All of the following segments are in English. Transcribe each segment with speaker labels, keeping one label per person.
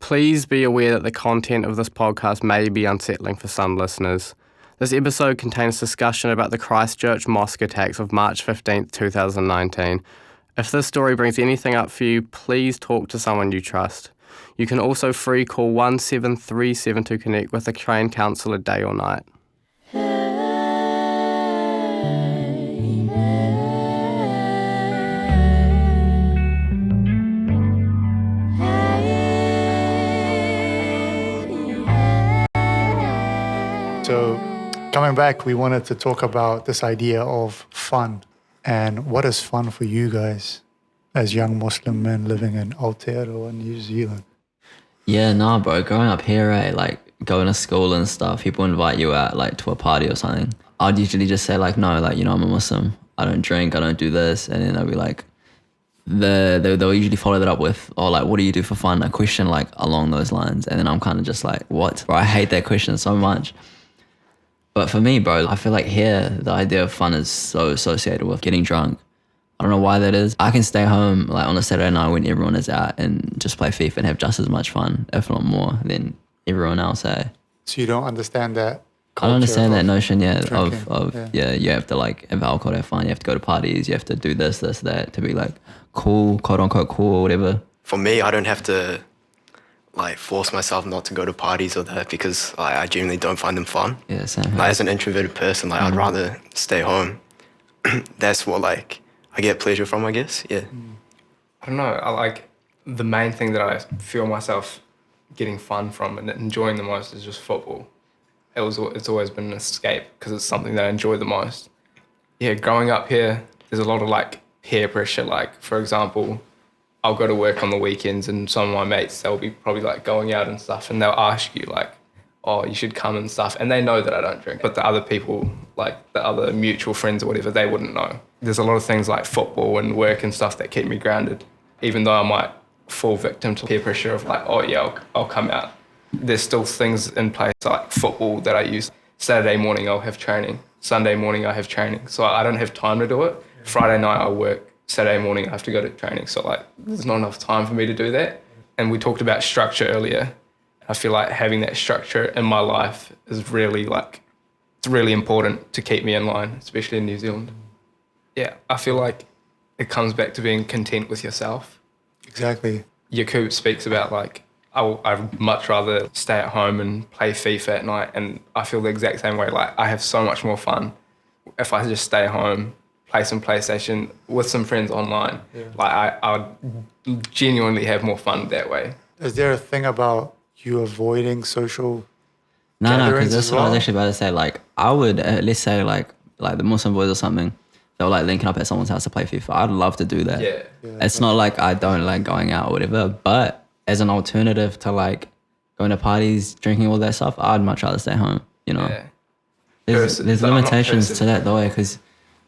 Speaker 1: Please be aware that the content of this podcast may be unsettling for some listeners. This episode contains discussion about the Christchurch mosque attacks of March 15th, 2019. If this story brings anything up for you, please talk to someone you trust. You can also free call 1737 to connect with a trained counsellor day or night.
Speaker 2: So coming back, we wanted to talk about this idea of fun and what is fun for you guys as young Muslim men living in Aotearoa, New Zealand.
Speaker 3: Yeah, nah, bro. Growing up here, right, like going to school and stuff, people invite you out like to a party or something. I'd usually just say like, no, like, I'm a Muslim. I don't drink. I don't do this. And then they'll be like, they'll usually follow that up with, oh, like, what do you do for fun? A question like along those lines. And then I'm kind of just like, what? Bro, I hate that question so much. But for me, bro, I feel like here, the idea of fun is so associated with getting drunk. I don't know why that is. I can stay home like on a Saturday night when everyone is out and just play FIFA and have just as much fun, if not more, than everyone else, eh?
Speaker 2: So you don't understand that culture?
Speaker 3: I don't understand that notion,
Speaker 2: you
Speaker 3: have to like have alcohol to have fun, you have to go to parties, you have to do this, that, to be like cool, quote unquote cool or whatever.
Speaker 4: For me, I don't have to like force myself not to go to parties or that because I genuinely don't find them fun.
Speaker 3: Yeah, same.
Speaker 4: Like as an introverted person, like I'd rather stay home. That's what like I get pleasure from, I guess. Yeah.
Speaker 1: I don't know. I like the main thing that I feel myself getting fun from and enjoying the most is just football. It's always been an escape because it's something that I enjoy the most. Yeah, growing up here, there's a lot of like peer pressure. Like, for example, I'll go to work on the weekends and some of my mates, they'll be probably like going out and stuff and they'll ask you like, oh, you should come and stuff. And they know that I don't drink. But the other people, like the other mutual friends or whatever, they wouldn't know. There's a lot of things like football and work and stuff that keep me grounded, even though I might fall victim to peer pressure of like, oh yeah, I'll come out. There's still things in place like football that I use. Saturday morning I'll have training. Sunday morning I have training. So I don't have time to do it. Friday night I work. Saturday morning I have to go to training. So like there's not enough time for me to do that. And we talked about structure earlier. I feel like having that structure in my life is really like, it's really important to keep me in line, especially in New Zealand. Yeah, I feel like it comes back to being content with yourself.
Speaker 2: Exactly.
Speaker 1: Yakub speaks about like, I'd much rather stay at home and play FIFA at night. And I feel the exact same way. Like I have so much more fun if I just stay home, play some PlayStation with some friends online. Yeah. Like I would genuinely have more fun that way.
Speaker 2: Is there a thing about you avoiding social
Speaker 3: No, because that's what I was actually about to say. Like, I would, let's say, like the Muslim boys or something, they were like linking up at someone's house to play FIFA. I'd love to do that.
Speaker 1: Yeah.
Speaker 3: It's not like I don't like going out or whatever, but as an alternative to like going to parties, drinking all that stuff, I'd much rather stay home, Yeah. There's limitations to that though, because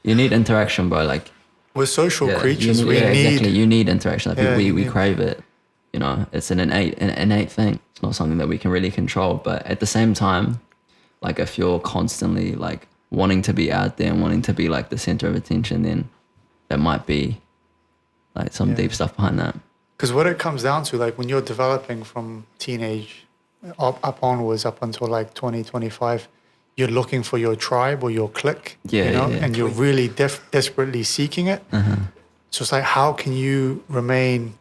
Speaker 3: you need interaction, bro. Like,
Speaker 2: we're social creatures.
Speaker 3: Exactly. You need interaction. Like, we crave it. It's an innate thing. It's not something that we can really control. But at the same time, like if you're constantly like wanting to be out there and wanting to be like the center of attention, then there might be like some deep stuff behind that.
Speaker 2: Because what it comes down to, like when you're developing from teenage up onwards, up until like 20, 25, you're looking for your tribe or your clique, and you're really desperately seeking it. So it's like, how can you remain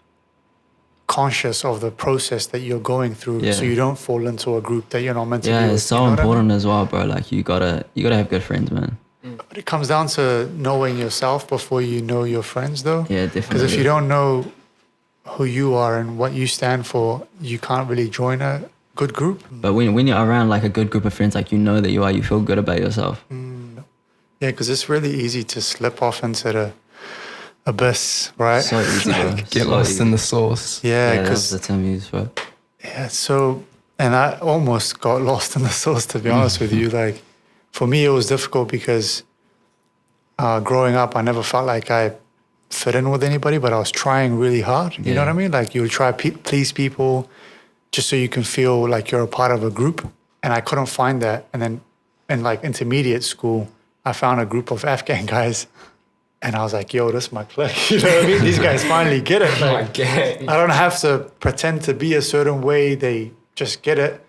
Speaker 2: conscious of the process that you're going through so you don't fall into a group that you're not meant to be with?
Speaker 3: Yeah, it's so important as well, bro. Like you gotta have good friends, man.
Speaker 2: But it comes down to knowing yourself before you know your friends, though.
Speaker 3: Yeah, definitely.
Speaker 2: Because if you don't know who you are and what you stand for, you can't really join a good group.
Speaker 3: But when you're around like a good group of friends, like you feel good about yourself.
Speaker 2: Yeah, because it's really easy to slip off into the abyss, right?
Speaker 3: So easy, bro.
Speaker 1: Get lost in the sauce.
Speaker 2: Yeah,
Speaker 3: that's the term used, bro.
Speaker 2: Yeah, so, and I almost got lost in the sauce, to be honest with you. Like, for me, it was difficult because growing up, I never felt like I fit in with anybody, but I was trying really hard. You know what I mean? Like, you would try please people just so you can feel like you're a part of a group. And I couldn't find that. And then in like intermediate school, I found a group of Afghan guys And I was like, yo, this is my clique. You know what I mean? These guys finally get it.
Speaker 1: My
Speaker 2: Like,
Speaker 1: gang.
Speaker 2: I don't have to pretend to be a certain way. They just get it.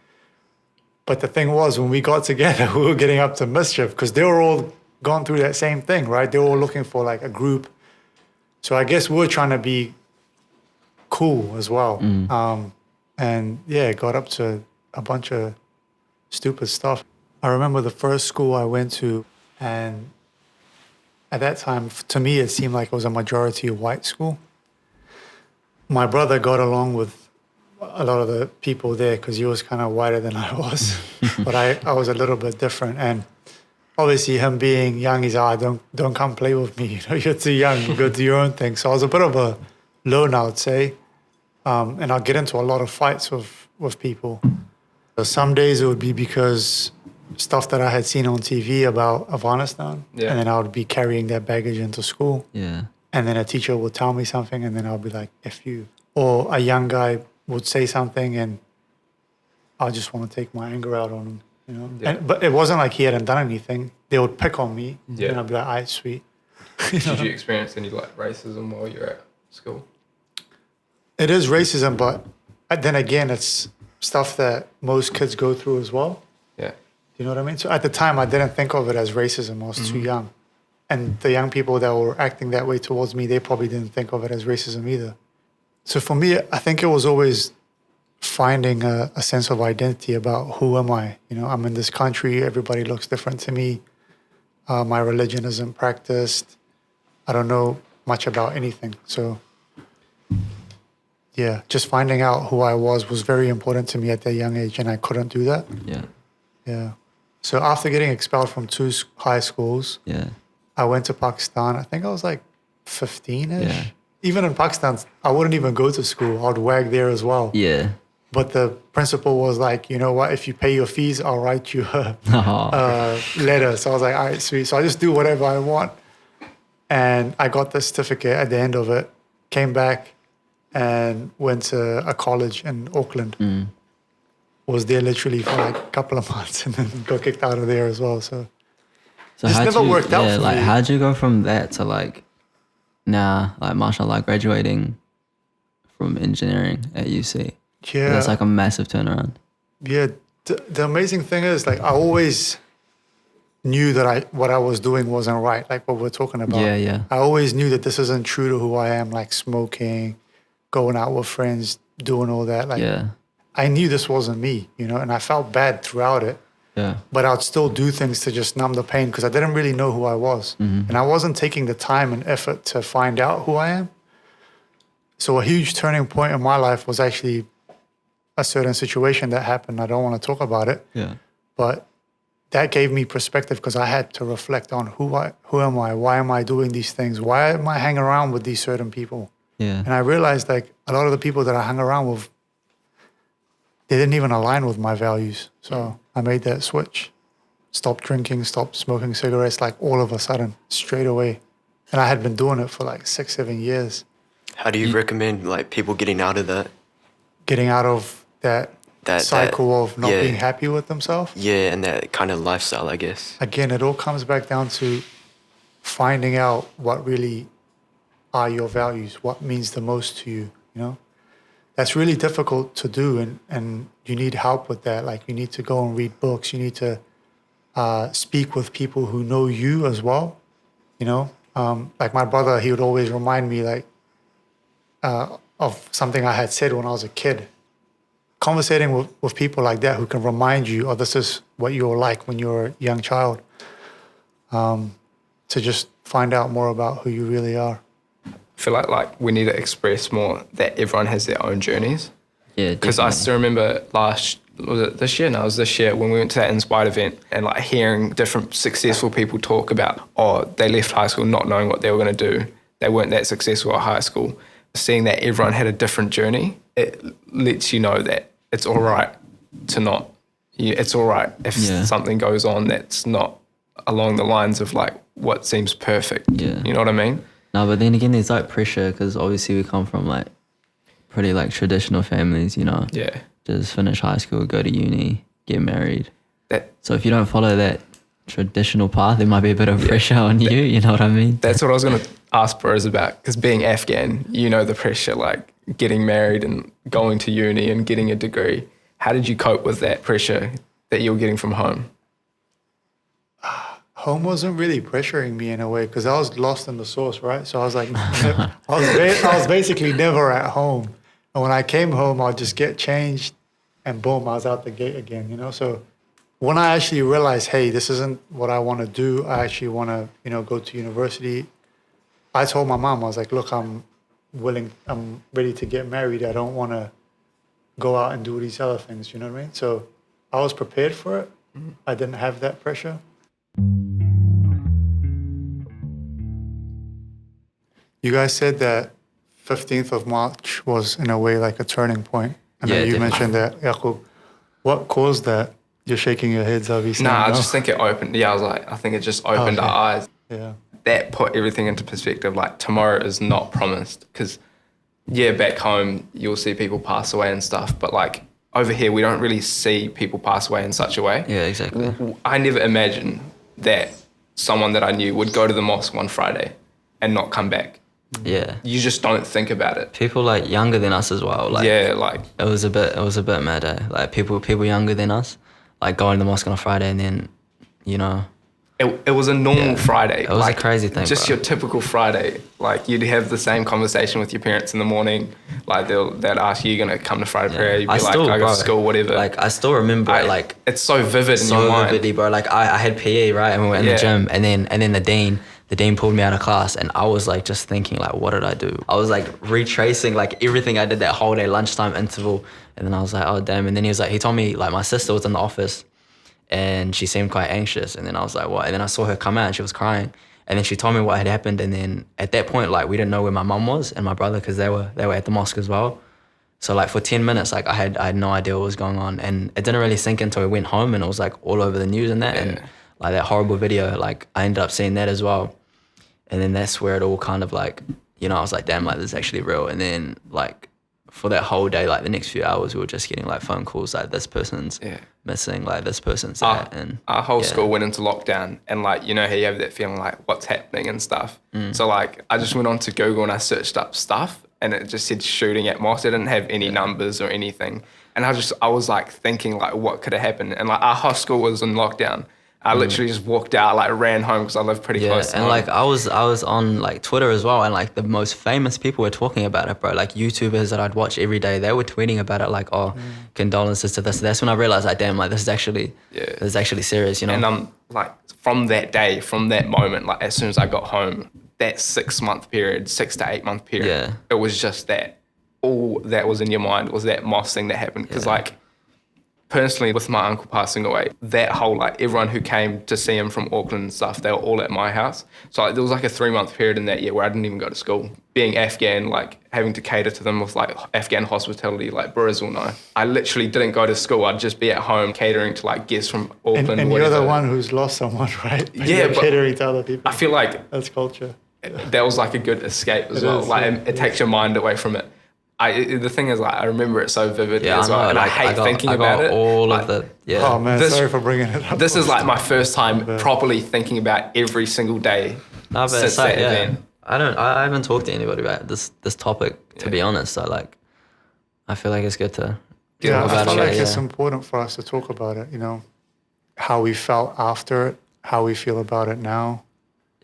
Speaker 2: But the thing was, when we got together, we were getting up to mischief because they were all gone through that same thing, right? They were all looking for like a group. So I guess we were trying to be cool as well. And yeah, got up to a bunch of stupid stuff. I remember the first school I went to, and at that time, to me, it seemed like it was a majority white school. My brother got along with a lot of the people there because he was kind of whiter than I was, but I was a little bit different. And obviously, him being young, he's don't come play with me. You know, you're too young. You go do your own thing. So I was a bit of a loner, I'd say, and I'd get into a lot of fights with people. So some days it would be because stuff that I had seen on TV about Afghanistan, and then I would be carrying that baggage into school.
Speaker 3: Yeah.
Speaker 2: And then a teacher would tell me something, and then I'll be like, F you. Or a young guy would say something, and I just want to take my anger out on him, you know?
Speaker 1: Yeah.
Speaker 2: But it wasn't like he hadn't done anything. They would pick on me,
Speaker 1: Yeah.
Speaker 2: and I'd be like, all right, sweet.
Speaker 1: Did you experience any like racism while you're at school?
Speaker 2: It is racism, but then again, it's stuff that most kids go through as well.
Speaker 1: Yeah.
Speaker 2: You know what I mean? So at the time, I didn't think of it as racism. I was too young. And the young people that were acting that way towards me, they probably didn't think of it as racism either. So for me, I think it was always finding a sense of identity about who am I? You know, I'm in this country. Everybody looks different to me. My religion isn't practiced. I don't know much about anything. So yeah, just finding out who I was very important to me at that young age, and I couldn't do that.
Speaker 3: Yeah.
Speaker 2: Yeah. So after getting expelled from 2 high schools,
Speaker 3: Yeah.
Speaker 2: I went to Pakistan. I think I was like 15-ish.
Speaker 3: Yeah.
Speaker 2: Even in Pakistan, I wouldn't even go to school. I'd wag there as well.
Speaker 3: Yeah.
Speaker 2: But the principal was like, you know what? If you pay your fees, I'll write you a letter. So I was like, all right, sweet. So I just do whatever I want. And I got the certificate at the end of it, came back and went to a college in Auckland. Was there literally for like a couple of months and then got kicked out of there as well. So it's
Speaker 3: how'd
Speaker 2: never
Speaker 3: you-
Speaker 2: worked out for
Speaker 3: like,
Speaker 2: me.
Speaker 3: how'd you go from that to like now, like mashallah, graduating from engineering at UC?
Speaker 2: Yeah.
Speaker 3: That's like a massive turnaround.
Speaker 2: Yeah, the amazing thing is, like, I always knew that what I was doing wasn't right, like what we're talking about.
Speaker 3: Yeah, yeah.
Speaker 2: I always knew that this isn't true to who I am, like smoking, going out with friends, doing all that. Like,
Speaker 3: Yeah.
Speaker 2: I knew this wasn't me, you know, and I felt bad throughout it.
Speaker 3: Yeah.
Speaker 2: But I'd still do things to just numb the pain because I didn't really know who I was. And I wasn't taking the time and effort to find out who I am. So a huge turning point in my life was actually a certain situation that happened. I don't want to talk about it,
Speaker 3: Yeah.
Speaker 2: but that gave me perspective because I had to reflect on who am I? Why am I doing these things? Why am I hanging around with these certain people?
Speaker 3: Yeah.
Speaker 2: And I realized like a lot of the people that I hung around with, they didn't even align with my values. So I made that switch. Stopped drinking, stopped smoking cigarettes, like all of a sudden, straight away. And I had been doing it for like 6-7 years.
Speaker 4: How do you recommend like people getting out of that?
Speaker 2: Getting out of that cycle of not
Speaker 4: yeah.
Speaker 2: being happy with themselves.
Speaker 4: Yeah, and that kind of lifestyle, I guess.
Speaker 2: Again, it all comes back down to finding out what really are your values, what means the most to you, you know? That's really difficult to do, and you need help with that. Like, you need to go and read books. You need to speak with people who know you as well, you know? Like my brother, he would always remind me like of something I had said when I was a kid. Conversating with people like that who can remind you, oh, this is what you were like when you were a young child, to just find out more about who you really are.
Speaker 1: I feel like we need to express more that everyone has their own journeys.
Speaker 3: Yeah.
Speaker 1: Because I still remember this year when we went to that Inspired event and like hearing different successful people talk about, oh, they left high school not knowing what they were going to do. They weren't that successful at high school. Seeing that everyone had a different journey, it lets you know that it's all right to not, it's all right if something goes on that's not along the lines of like what seems perfect.
Speaker 3: Yeah.
Speaker 1: You know what I mean?
Speaker 3: No, but then again, there's like pressure because obviously we come from like pretty like traditional families, you know.
Speaker 1: Yeah.
Speaker 3: Just finish high school, go to uni, get married.
Speaker 1: That
Speaker 3: So if you don't follow that traditional path, there might be a bit of pressure on you. You know what I mean?
Speaker 1: That's what I was going to ask bros about, because being Afghan, you know the pressure, like getting married and going to uni and getting a degree. How did you cope with that pressure that you were getting from home?
Speaker 2: Home wasn't really pressuring me in a way because I was lost in the sauce, right? So I was like, I was basically never at home. And when I came home, I'd just get changed and boom, I was out the gate again, you know? So when I actually realized, hey, this isn't what I want to do, I actually want to, you know, go to university, I told my mom, I was like, look, I'm ready to get married. I don't want to go out and do these other things, you know what I mean? So I was prepared for it. I didn't have that pressure. You guys said that 15th of March was in a way like a turning point. And then you mentioned that, Yaqub. What caused that? You're shaking your head, obviously.
Speaker 1: Nah, I just think it opened. Yeah, I think it just opened our eyes.
Speaker 2: Yeah.
Speaker 1: That put everything into perspective. Like, tomorrow is not promised, because, yeah, back home you'll see people pass away and stuff, but like over here we don't really see people pass away in such a way.
Speaker 3: Yeah, exactly.
Speaker 1: I never imagined that someone that I knew would go to the mosque one Friday and not come back.
Speaker 3: Yeah.
Speaker 1: You just don't think about it.
Speaker 3: People like younger than us as well. Like,
Speaker 1: yeah, like
Speaker 3: it was a bit mad. Like people younger than us, like going to the mosque on a Friday and then, you know.
Speaker 1: It was a normal Friday.
Speaker 3: It was a crazy thing.
Speaker 1: Just
Speaker 3: bro.
Speaker 1: your typical Friday. Like, you'd have the same conversation with your parents in the morning. Like, they'd ask you, gonna come to Friday prayer? You'd be I go to school, whatever.
Speaker 3: Like, I still remember it, like,
Speaker 1: it's so vivid in your mind.
Speaker 3: So vividly, bro. Like, I had PE, right? And we went in the gym, and then the dean pulled me out of class, and I was like just thinking, like, what did I do? I was like retracing like everything I did that whole day, lunchtime interval, and then I was like, oh damn. And then he told me like my sister was in the office and she seemed quite anxious, and then I was like, what? And then I saw her come out and she was crying, and then she told me what had happened, and then at that point, like, we didn't know where my mum was and my brother, because they were at the mosque as well. So like for 10 minutes, like I had no idea what was going on, and it didn't really sink until we went home, and it was like all over the news and that, and like that horrible video, like I ended up seeing that as well. And then that's where it all kind of like, you know, I was like, damn, like this is actually real. And then like for that whole day, like the next few hours, we were just getting like phone calls like, this person's missing, like this person's there. And
Speaker 1: our whole school went into lockdown, and like, you know how you have that feeling like what's happening and stuff. So like I just went on to Google and I searched up stuff, and it just said shooting at mosque. It didn't have any numbers or anything. And I was like thinking like what could have happened. And like our whole school was in lockdown. I literally just walked out, like ran home because I live pretty close to home.
Speaker 3: And like I was on like Twitter as well, and like the most famous people were talking about it, bro. Like YouTubers that I'd watch every day, they were tweeting about it, like, oh, condolences to this. That's when I realized, like, damn, like this is actually serious, you know.
Speaker 1: And like from that day, from that moment, like as soon as I got home, that 6 to 8 month period, it was just that. All that was in your mind was that mosque thing that happened, because like. Personally, with my uncle passing away, that whole, like, everyone who came to see him from Auckland and stuff, they were all at my house. So like, there was like a 3-month period in that year where I didn't even go to school. Being Afghan, like having to cater to them with like Afghan hospitality, like Burrs will know. I literally didn't go to school. I'd just be at home catering to like guests from Auckland.
Speaker 2: And you're the one who's lost someone, right? But you're catering to other people.
Speaker 1: I feel like
Speaker 2: that's culture.
Speaker 1: That was like a good escape as well. Like it takes your mind away from it. The thing is, like, I remember it so vividly as well, and like, I hate thinking about it.
Speaker 2: Oh man, sorry for bringing it up.
Speaker 1: This is like my first time properly thinking about every single day since that event.
Speaker 3: I haven't talked to anybody about this topic, to be honest. So like, I feel like it's good to talk about it.
Speaker 2: I feel like it's important for us to talk about it. You know, how we felt after it, how we feel about it now.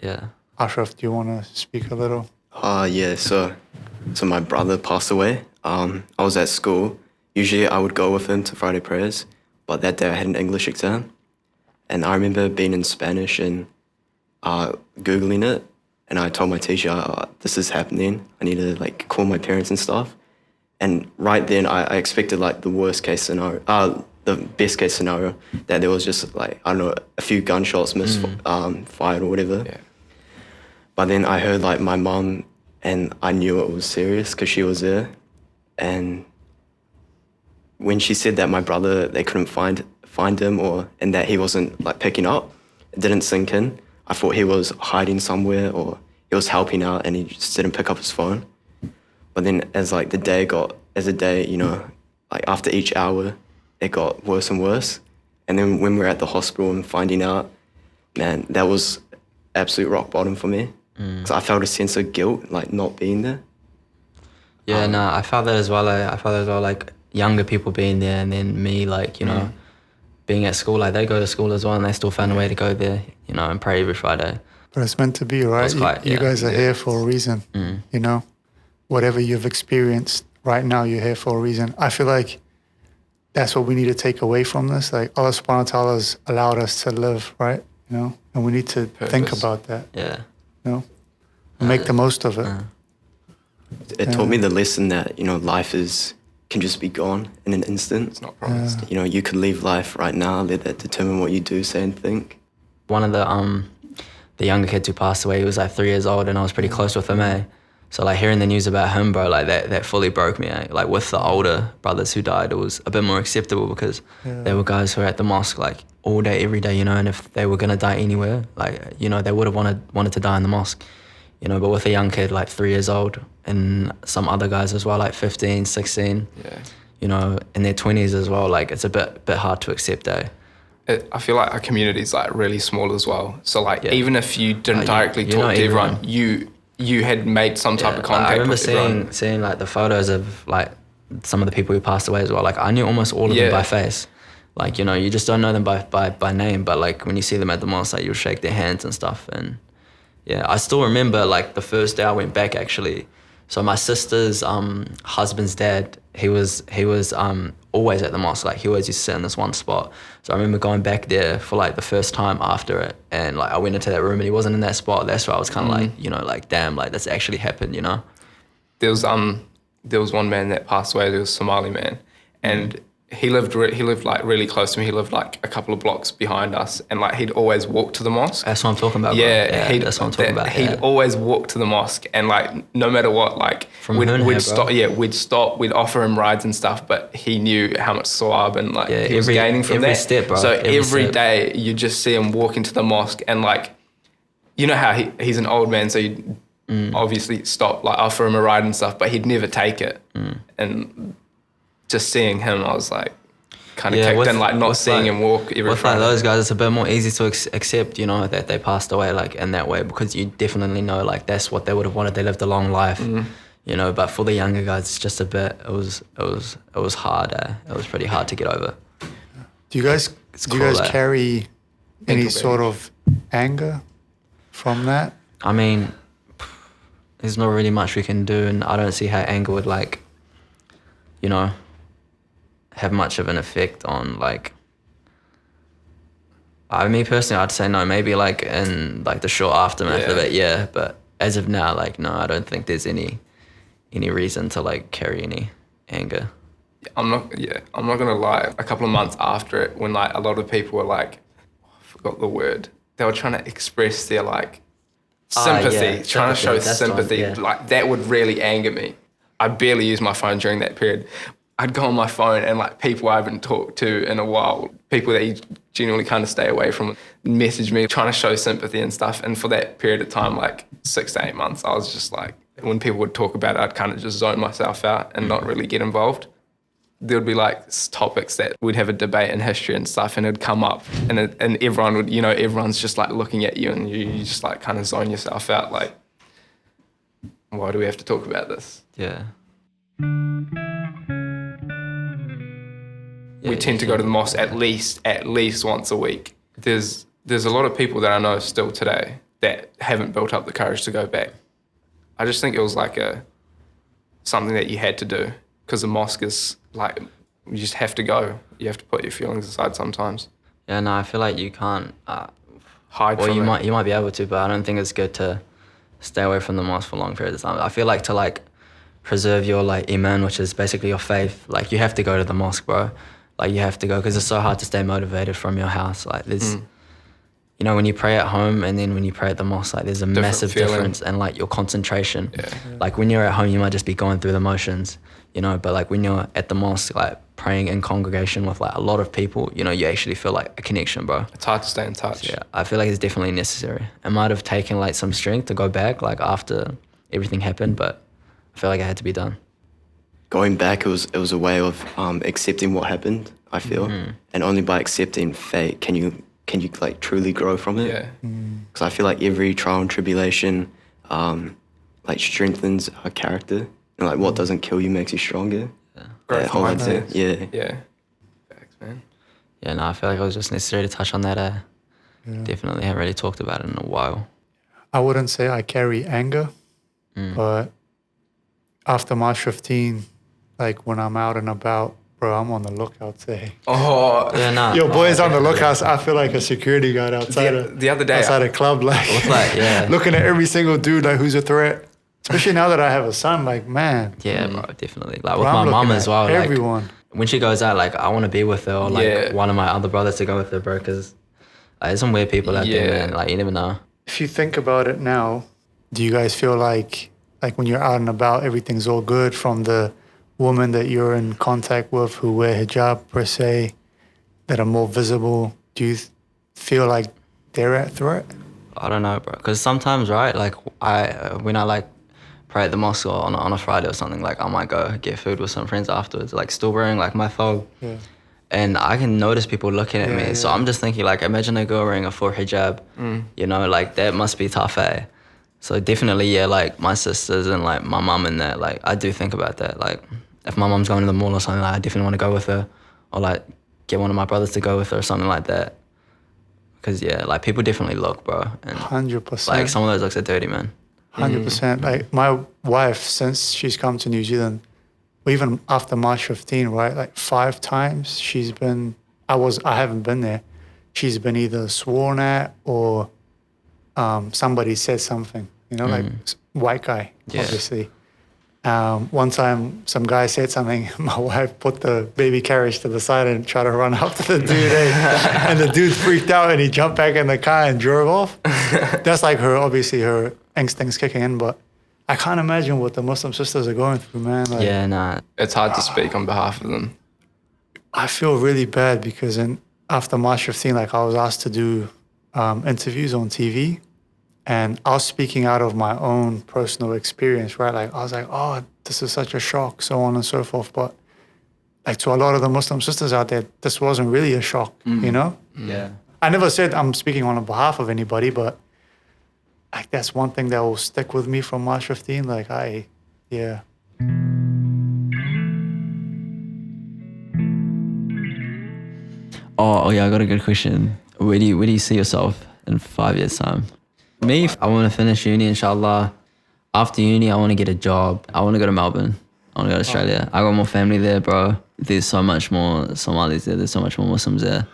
Speaker 3: Yeah.
Speaker 2: Ashraf, do you want to speak a little?
Speaker 4: So my brother passed away. I was at school. Usually I would go with him to Friday prayers, but that day I had an English exam. And I remember being in Spanish and Googling it, and I told my teacher, this is happening. I need to like call my parents and stuff. And right then I expected like the worst case scenario, the best case scenario, that there was just like, I don't know, a few gunshots fired or whatever. Yeah. But then I heard like my mum, and I knew it was serious because she was there. And when she said that my brother, they couldn't find him, and that he wasn't like picking up, it didn't sink in. I thought he was hiding somewhere or he was helping out and he just didn't pick up his phone. But then as the day, you know, like after each hour, it got worse and worse. And then when we were at the hospital and finding out man, that was absolute rock bottom for me. Because I felt a sense of guilt, like not being there.
Speaker 3: Yeah, no, I felt that as well. I felt that as well, like younger people being there, and then me, like, you know, being at school. Like they go to school as well, and they still found a way to go there, you know, and pray every Friday.
Speaker 2: But it's meant to be, right? You guys are here for a reason, you know? Whatever you've experienced right now, you're here for a reason. I feel like that's what we need to take away from this. Like Allah subhanahu wa ta'ala has allowed us to live, right? You know, and we need to think about that.
Speaker 3: Yeah.
Speaker 2: You know, and make the most of it.
Speaker 4: It taught me the lesson that, you know, life can just be gone in an instant.
Speaker 1: It's not promised.
Speaker 4: You know, you can leave life right now, let that determine what you do, say and think.
Speaker 3: One of the younger kids who passed away, he was like 3 years old, and I was pretty close with him, eh? So like hearing the news about him, bro, like that fully broke me, eh? Like with the older brothers who died, it was a bit more acceptable because there were guys who were at the mosque like all day, every day, you know, and if they were gonna die anywhere, like, you know, they would have wanted to die in the mosque, you know, but with a young kid like 3 years old and some other guys as well, like 15, 16, you know, in their 20s as well, like it's a bit hard to accept, eh?
Speaker 1: I feel like our community is like really small as well. So like even if you didn't directly talk to everyone, you had made some type of contact.
Speaker 3: I remember
Speaker 1: with everyone.
Speaker 3: seeing like the photos of like some of the people who passed away as well. Like I knew almost all of them by face. Like, you know, you just don't know them by name, but like when you see them at the mosque, like you'll shake their hands and stuff. And yeah, I still remember like the first day I went back actually. So my sister's husband's dad, he was always at the mosque. Like he always used to sit in this one spot. So I remember going back there for like the first time after it, and like I went into that room and he wasn't in that spot. That's where I was kind of like, you know, like damn, like that's actually happened, you know.
Speaker 1: There was one man that passed away. There was a Somali man, and he lived like really close to me. He lived like a couple of blocks behind us, and like he'd always walk to the mosque.
Speaker 3: That's what I'm talking about.
Speaker 1: Yeah,
Speaker 3: bro. That's what I'm talking about.
Speaker 1: He'd always walk to the mosque, and like no matter what, like we'd stop. Yeah, we'd stop. We'd offer him rides and stuff, but he knew how much sawab and like he was gaining from
Speaker 3: every
Speaker 1: that.
Speaker 3: Step, bro.
Speaker 1: So every
Speaker 3: step.
Speaker 1: day you just see him walk into the mosque, and like, you know how he's an old man, so you obviously stop, like offer him a ride and stuff, but he'd never take it. And just seeing him, I was like, kind of kicked in, like not seeing him walk every
Speaker 3: with
Speaker 1: Friday.
Speaker 3: Like those guys, it's a bit more easy to accept, you know, that they passed away like in that way, because you definitely know like that's what they would have wanted. They lived a long life, you know. But for the younger guys, it's just a bit. It was hard. It was pretty hard to get over.
Speaker 2: Do you guys carry any sort of anger from that?
Speaker 3: I mean, there's not really much we can do, and I don't see how anger would like, you know, have much of an effect on like. Me personally, I'd say no. Maybe like in like the short aftermath of it, yeah. But as of now, like no, I don't think there's any reason to like carry any anger.
Speaker 1: I'm not gonna lie. A couple of months after it, when like a lot of people were like, I forgot the word. They were trying to express their like sympathy, trying to show sympathy. Like that would really anger me. I barely used my phone during that period. I'd go on my phone and like people I haven't talked to in a while, people that you genuinely kind of stay away from, message me trying to show sympathy and stuff. And for that period of time, like 6 to 8 months, I was just like, when people would talk about it, I'd kind of just zone myself out and not really get involved. There would be like topics that we'd have a debate in history and stuff, and it'd come up, and everyone would, you know, everyone's just like looking at you, and you just like kind of zone yourself out. Like, why do we have to talk about this?
Speaker 3: Yeah.
Speaker 1: We tend to go to the mosque at least once a week. There's a lot of people that I know still today that haven't built up the courage to go back. I just think it was like something that you had to do, because the mosque is like, you just have to go. You have to put your feelings aside sometimes.
Speaker 3: Yeah, no, I feel like you can't
Speaker 1: hide from it.
Speaker 3: You might be able to, but I don't think it's good to stay away from the mosque for long periods of time. I feel like to like preserve your like iman, which is basically your faith, like you have to go to the mosque, bro. Like you have to go, because it's so hard to stay motivated from your house. Like there's, you know, when you pray at home and then when you pray at the mosque, like there's a massive difference in like your concentration. Yeah. Like when you're at home, you might just be going through the motions, you know, but like when you're at the mosque, like praying in congregation with like a lot of people, you know, you actually feel like a connection, bro.
Speaker 1: It's hard to stay in touch.
Speaker 3: Yeah, I feel like it's definitely necessary. It might have taken like some strength to go back like after everything happened, but I feel like it had to be done.
Speaker 4: Going back, it was a way of accepting what happened, I feel. And only by accepting fate can you can you like truly grow from it?
Speaker 1: Yeah.
Speaker 4: Because I feel like every trial and tribulation like strengthens our character, and like what doesn't kill you makes you stronger.
Speaker 1: Growth mindset.
Speaker 4: Yeah.
Speaker 1: Yeah. Thanks, man.
Speaker 3: Yeah, no, I feel like it was just necessary to touch on that. Definitely haven't really talked about it in a while.
Speaker 2: I wouldn't say I carry anger, but after March 15, like when I'm out and about, bro, I'm on the lookout today.
Speaker 1: Oh,
Speaker 3: Yeah, no.
Speaker 2: Your boy's on the lookout. I feel like a security guard outside
Speaker 1: the other day,
Speaker 2: outside a club, like,
Speaker 3: yeah.
Speaker 2: looking at every single dude like who's a threat. Especially now that I have a son, like, man.
Speaker 3: Yeah, bro, definitely. Like
Speaker 2: Bro,
Speaker 3: with
Speaker 2: I'm
Speaker 3: my mom
Speaker 2: looking
Speaker 3: as
Speaker 2: at
Speaker 3: well.
Speaker 2: everyone.
Speaker 3: Like when she goes out, like I want to be with her, or like
Speaker 1: Yeah.
Speaker 3: one of my other brothers to go with her, bro. Because there's some weird people out there, man. Like you never know.
Speaker 2: If you think about it now, do you guys feel like when you're out and about, everything's all good from the women that you're in contact with who wear hijab per se, that are more visible? Do you feel like they're at threat?
Speaker 3: I don't know, bro. Because sometimes, right, like when I like pray at the mosque or on a Friday or something, like I might go get food with some friends afterwards, like still wearing like my thobe.
Speaker 2: Yeah.
Speaker 3: And I can notice people looking at me. So I'm just thinking, like, imagine a girl wearing a full hijab, you know, like that must be tough, eh? So definitely, yeah, like my sisters and like my mum and that, like I do think about that. Like if my mum's going to the mall or something, like, I definitely want to go with her, or like get one of my brothers to go with her or something like that. Because yeah, like people definitely look, bro. And
Speaker 2: 100%.
Speaker 3: like some of those looks are dirty, man.
Speaker 2: 100%. Like my wife, since she's come to New Zealand, or even after March 15, right? Like 5 times she's been, I haven't been there. She's been either sworn at or somebody said something, you know, like white guy, obviously. One time some guy said something, my wife put the baby carriage to the side and tried to run up to the dude, and the dude freaked out and he jumped back in the car and drove off. That's like obviously her instincts kicking in, but I can't imagine what the Muslim sisters are going through, man. Like,
Speaker 3: Yeah, nah.
Speaker 1: it's hard to speak on behalf of them.
Speaker 2: I feel really bad because after March 15, like I was asked to do interviews on TV, and I was speaking out of my own personal experience, right? Like I was like, oh, this is such a shock, so on and so forth. But like to a lot of the Muslim sisters out there, this wasn't really a shock, you know?
Speaker 3: Yeah.
Speaker 2: I never said I'm speaking on behalf of anybody, but like that's one thing that will stick with me from March 15. Like yeah.
Speaker 3: Oh yeah, I got a good question. Where do you see yourself in 5 years' time? Me, I want to finish uni, inshallah. After uni, I want to get a job. I want to go to Melbourne. I want to go to Australia. I got more family there, bro. There's so much more Somalis there. There's so much more Muslims there.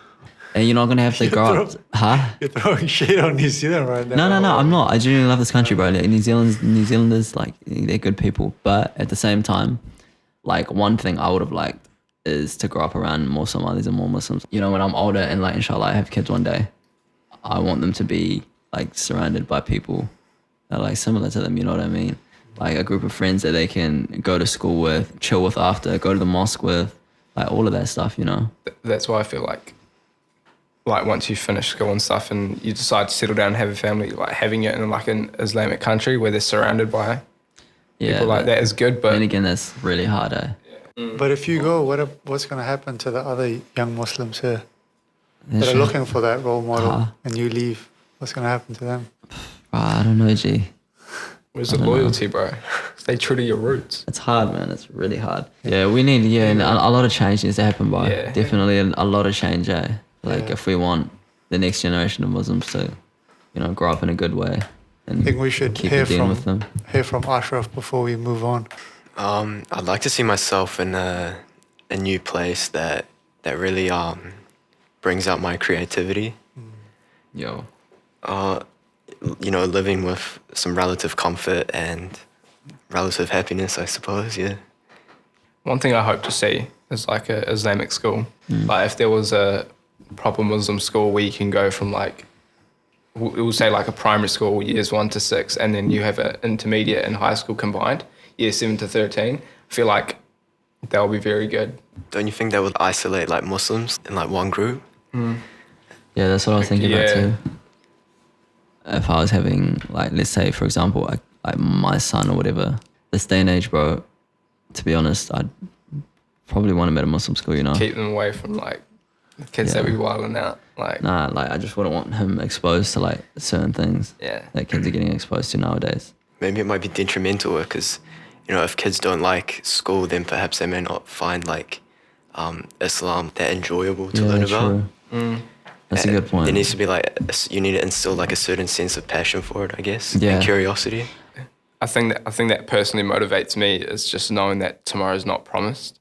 Speaker 3: And you're not going to have to grow up. Huh?
Speaker 2: You're throwing shade on New Zealand right now.
Speaker 3: No, I'm not. I genuinely love this country, bro. Like, New Zealanders, like, they're good people. But at the same time, like, one thing I would have liked is to grow up around more Somalis and more Muslims. You know, when I'm older and, like, inshallah, I have kids one day, I want them to be, like, surrounded by people that are, like, similar to them, you know what I mean? Like, a group of friends that they can go to school with, chill with after, go to the mosque with, like, all of that stuff, you know?
Speaker 1: That's why I feel like once you finish school and stuff and you decide to settle down and have a family, like having it in like an Islamic country where they're surrounded by people like that is good. But
Speaker 3: then again, that's really hard, eh?
Speaker 2: But if you go, what's going to happen to the other young Muslims here that are looking for that role model and you leave? What's going to happen to them?
Speaker 3: I don't know, G.
Speaker 1: Where's the loyalty, bro? Stay true to your roots.
Speaker 3: It's hard, man. It's really hard. Yeah, we need, and a lot of change needs to happen, bro.
Speaker 1: Yeah.
Speaker 3: Definitely a lot of change, eh? Like, if we want the next generation of Muslims to, you know, grow up in a good way. And
Speaker 2: I think we should
Speaker 3: keep
Speaker 2: hear
Speaker 3: dealing with them.
Speaker 2: from Ashraf before we move on.
Speaker 4: I'd like to see myself in a new place that really brings out my creativity.
Speaker 3: Yo.
Speaker 4: You know, living with some relative comfort and relative happiness, I suppose, yeah.
Speaker 1: One thing I hope to see is like a Islamic school. Like if there was a proper Muslim school where you can go from like, we'll say like a primary school, years 1 to 6, and then you have an intermediate and high school combined, years 7 to 13. I feel like that would be very good.
Speaker 4: Don't you think that would isolate like Muslims in like one group?
Speaker 3: Yeah, that's what I was thinking about too. If I was having, like, let's say, for example, like my son or whatever, this day and age, bro, to be honest, I'd probably want him at a Muslim school, you know?
Speaker 1: Keep them away from like Kids that be wilding out. Like,
Speaker 3: nah, like I just wouldn't want him exposed to like certain things that kids are getting exposed to nowadays.
Speaker 4: Maybe it might be detrimental because, you know, if kids don't like school, then perhaps they may not find like Islam that enjoyable to learn about.
Speaker 3: That's a good point.
Speaker 4: There needs to be like, you need to instill like a certain sense of passion for it, I guess,
Speaker 3: Yeah.
Speaker 4: and curiosity.
Speaker 1: I think that personally motivates me is just knowing that tomorrow's not promised.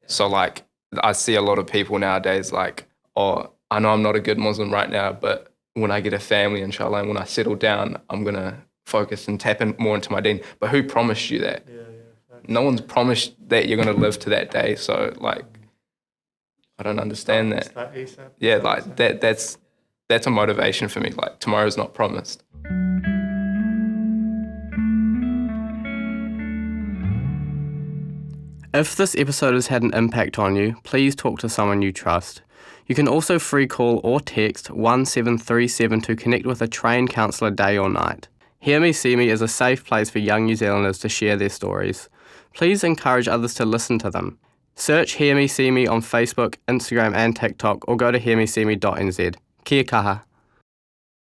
Speaker 1: So like I see a lot of people nowadays like, oh, I know I'm not a good Muslim right now, but when I get a family, inshallah, and when I settle down, I'm going to focus and tap in more into my deen. But who promised you that? No one's promised that you're going to live to that day. So like, I don't understand that. Yeah, like that's a motivation for me. Like tomorrow's not promised.
Speaker 5: If this episode has had an impact on you, please talk to someone you trust. You can also free call or text 1737 to connect with a trained counsellor day or night. Hear Me, See Me is a safe place for young New Zealanders to share their stories. Please encourage others to listen to them. Search Hear Me, See Me on Facebook, Instagram and TikTok or go to hearmeseeme.nz. Kia kaha.